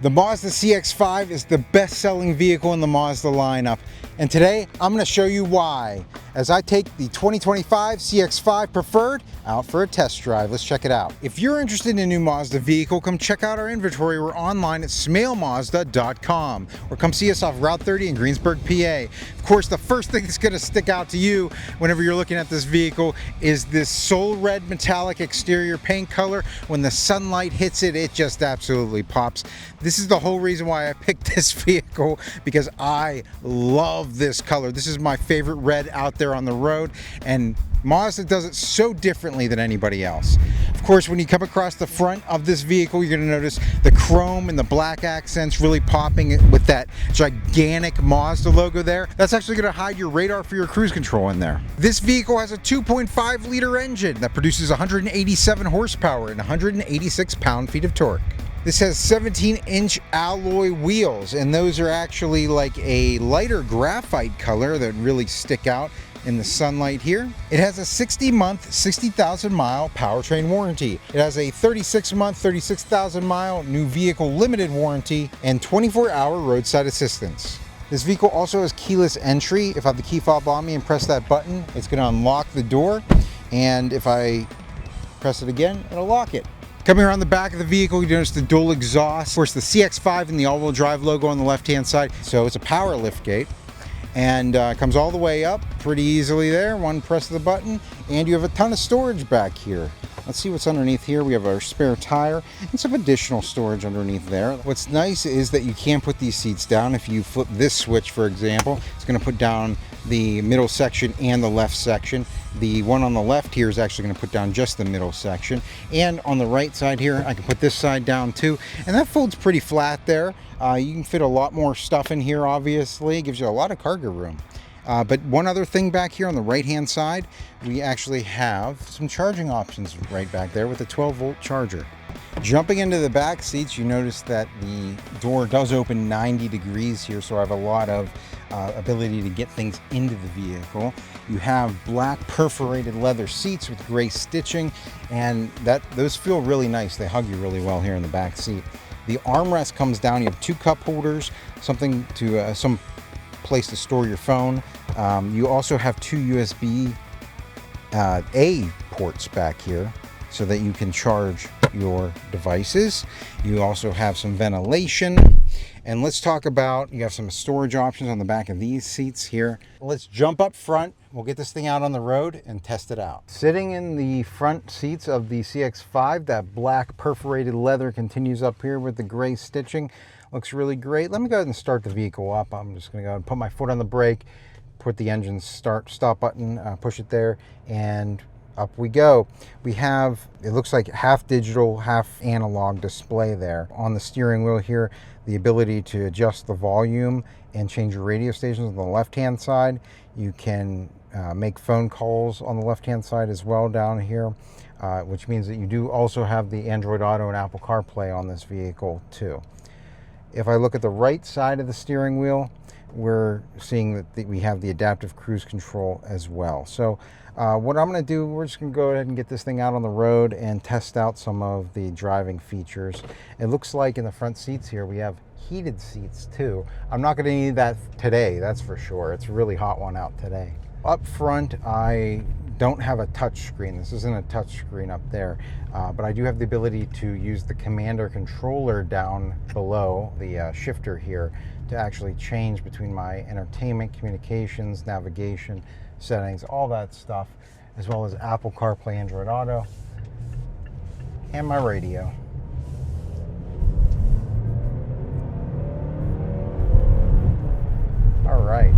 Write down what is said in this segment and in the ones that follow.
The Mazda CX-5 is the best-selling vehicle in the Mazda lineup, and today I'm going to show you why as I take the 2025 CX-5 Preferred out for a test drive. Let's check it out. If you're interested in a new Mazda vehicle, come check out our inventory. We're online at smailmazda.com, or come see us off Route 30 in Greensburg, PA. Of course, the first thing that's going to stick out to you whenever you're looking at this vehicle is this soul red metallic exterior paint color. When the sunlight hits it, it just absolutely pops. This is the whole reason why I picked this vehicle, because I love this color. This is my favorite red out there on the road, and Mazda does it so differently than anybody else. Of course, when you come across the front of this vehicle, you're going to notice the chrome and the black accents really popping with that gigantic Mazda logo there. That's actually going to hide your radar for your cruise control in there. This vehicle has a 2.5 liter engine that produces 187 horsepower and 186 pound-feet of torque. This has 17-inch alloy wheels, and those are actually like a lighter graphite color that really stick out in the sunlight here. It has a 60-month, 60,000-mile powertrain warranty. It has a 36-month, 36,000-mile new vehicle limited warranty and 24-hour roadside assistance. This vehicle also has keyless entry. If I have the key fob on me and press that button, it's going to unlock the door, and if I press it again, it'll lock it. Coming around the back of the vehicle, you notice the dual exhaust. Of course, the CX-5 and the all-wheel drive logo on the left-hand side. So it's a power liftgate, and comes all the way up pretty easily there. One press of the button, and you have a ton of storage back here. Let's see what's underneath here. We have our spare tire and some additional storage underneath there. What's nice is that you can put these seats down. If you flip this switch, for example, it's going to put down the middle section and the left section. The one on the left here is actually going to put down just the middle section. And on the right side here, I can put this side down too. And that folds pretty flat there. You can fit a lot more stuff in here, obviously. It gives you a lot of cargo room. But one other thing back here on the right-hand side, we actually have some charging options right back there with a 12-volt charger. Jumping into the back seats, you notice that the door does open 90 degrees here, so I have a lot of ability to get things into the vehicle. You have black perforated leather seats with gray stitching, and those feel really nice. They hug you really well here in the back seat. The armrest comes down. You have two cup holders, something to some place to store your phone. You also have two USB-A ports back here so that you can charge your devices. You also have some ventilation. And let's talk about, you have some storage options on the back of these seats here. Let's jump up front. We'll get this thing out on the road and test it out. Sitting in the front seats of the CX-5, that black perforated leather continues up here with the gray stitching. Looks really great. Let me go ahead and start the vehicle up. I'm just going to go ahead and put my foot on the brake, put the engine stop button, push it there, and up we go. We have, it looks like half digital, half analog display there. On the steering wheel here, the ability to adjust the volume and change your radio stations on the left-hand side. You can make phone calls on the left-hand side as well down here, which means that you do also have the Android Auto and Apple CarPlay on this vehicle too. If I look at the right side of the steering wheel, we're seeing that we have the adaptive cruise control as well. So what I'm going to do, we're just going to go ahead and get this thing out on the road and test out some of the driving features. It looks like in the front seats here, we have heated seats too. I'm not going to need that today, that's for sure. It's a really hot one out today. Up front, I don't have a touch screen. This isn't a touch screen up there, but I do have the ability to use the commander controller down below the shifter here to actually change between my entertainment, communications, navigation, settings, all that stuff, as well as Apple CarPlay, Android Auto, and my radio. All right.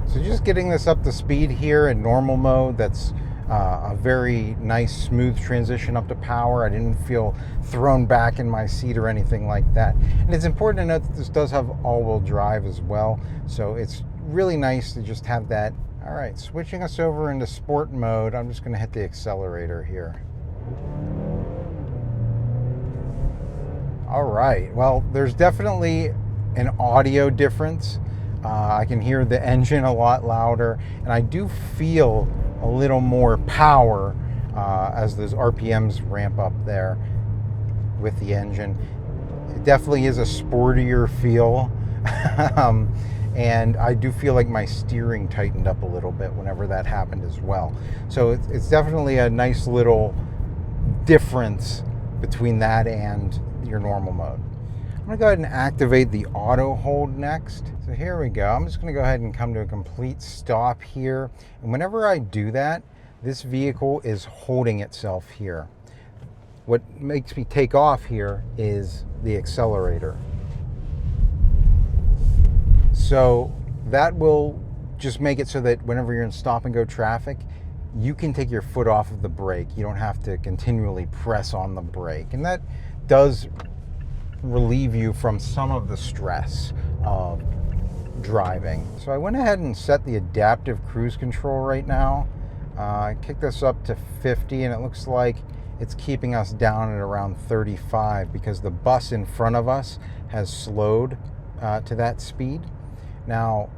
So just getting this up to speed here in normal mode, that's a very nice smooth transition up to power. I didn't feel thrown back in my seat or anything like that. And it's important to note that this does have all-wheel drive as well, so it's really nice to just have that. All right, switching us over into sport mode, I'm just going to hit the accelerator here. All right, well, there's definitely an audio difference. I can hear the engine a lot louder, and I do feel a little more power as those RPMs ramp up there with the engine. It definitely is a sportier feel. And I do feel like my steering tightened up a little bit whenever that happened as well. So it's definitely a nice little difference between that and your normal mode. I'm gonna go ahead and activate the auto hold next. So here we go. I'm just gonna go ahead and come to a complete stop here. And whenever I do that, this vehicle is holding itself here. What makes me take off here is the accelerator. So that will just make it so that whenever you're in stop and go traffic, you can take your foot off of the brake. You don't have to continually press on the brake. And that does relieve you from some of the stress of driving. So I went ahead and set the adaptive cruise control right now. I kicked this up to 50 and it looks like it's keeping us down at around 35 because the bus in front of us has slowed to that speed. Now,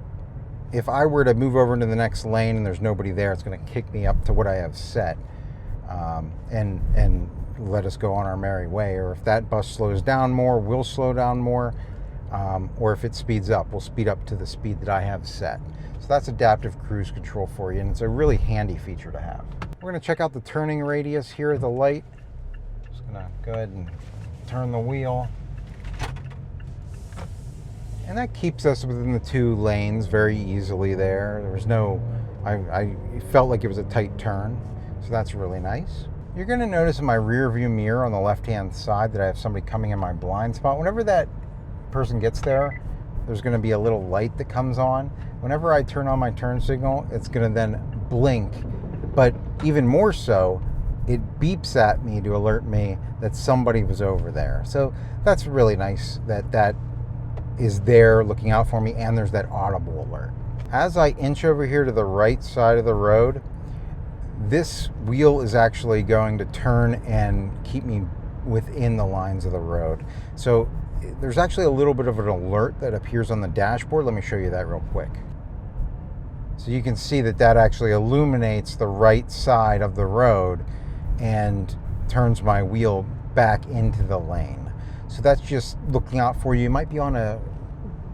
if I were to move over into the next lane and there's nobody there, it's going to kick me up to what I have set and let us go on our merry way. Or if that bus slows down more, we'll slow down more. Or if it speeds up, we'll speed up to the speed that I have set. So that's adaptive cruise control for you, and it's a really handy feature to have. We're going to check out the turning radius here at the light. Just going to go ahead and turn the wheel. And that keeps us within the 2 lanes very easily there. There was no, I felt like it was a tight turn, so that's really nice. You're going to notice in my rear view mirror on the left-hand side that I have somebody coming in my blind spot. Whenever that person gets there, there's going to be a little light that comes on. Whenever I turn on my turn signal, it's going to then blink, but even more so, it beeps at me to alert me that somebody was over there. So that's really nice that that is there looking out for me, and there's that audible alert. As I inch over here to the right side of the road, this wheel is actually going to turn and keep me within the lines of the road. So there's actually a little bit of an alert that appears on the dashboard. Let me show you that real quick. So you can see that that actually illuminates the right side of the road and turns my wheel back into the lane. So that's just looking out for you. You might be on a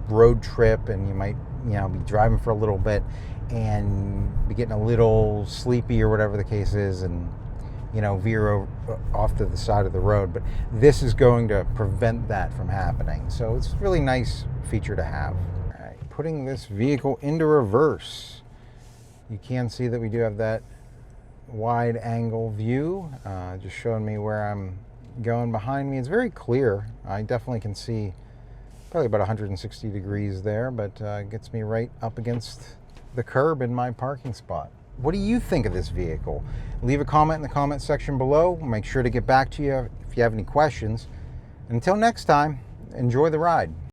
road trip and you might, be driving for a little bit and be getting a little sleepy or whatever the case is, and veer off to the side of the road. But this is going to prevent that from happening. So it's a really nice feature to have. All right, putting this vehicle into reverse. You can see that we do have that wide angle view, just showing me where I'm going behind me. It's very clear. I definitely can see probably about 160 degrees there, but gets me right up against the curb in my parking spot. What do you think of this vehicle? Leave a comment in the comment section below. We'll make sure to get back to you if you have any questions. Until next time, enjoy the ride.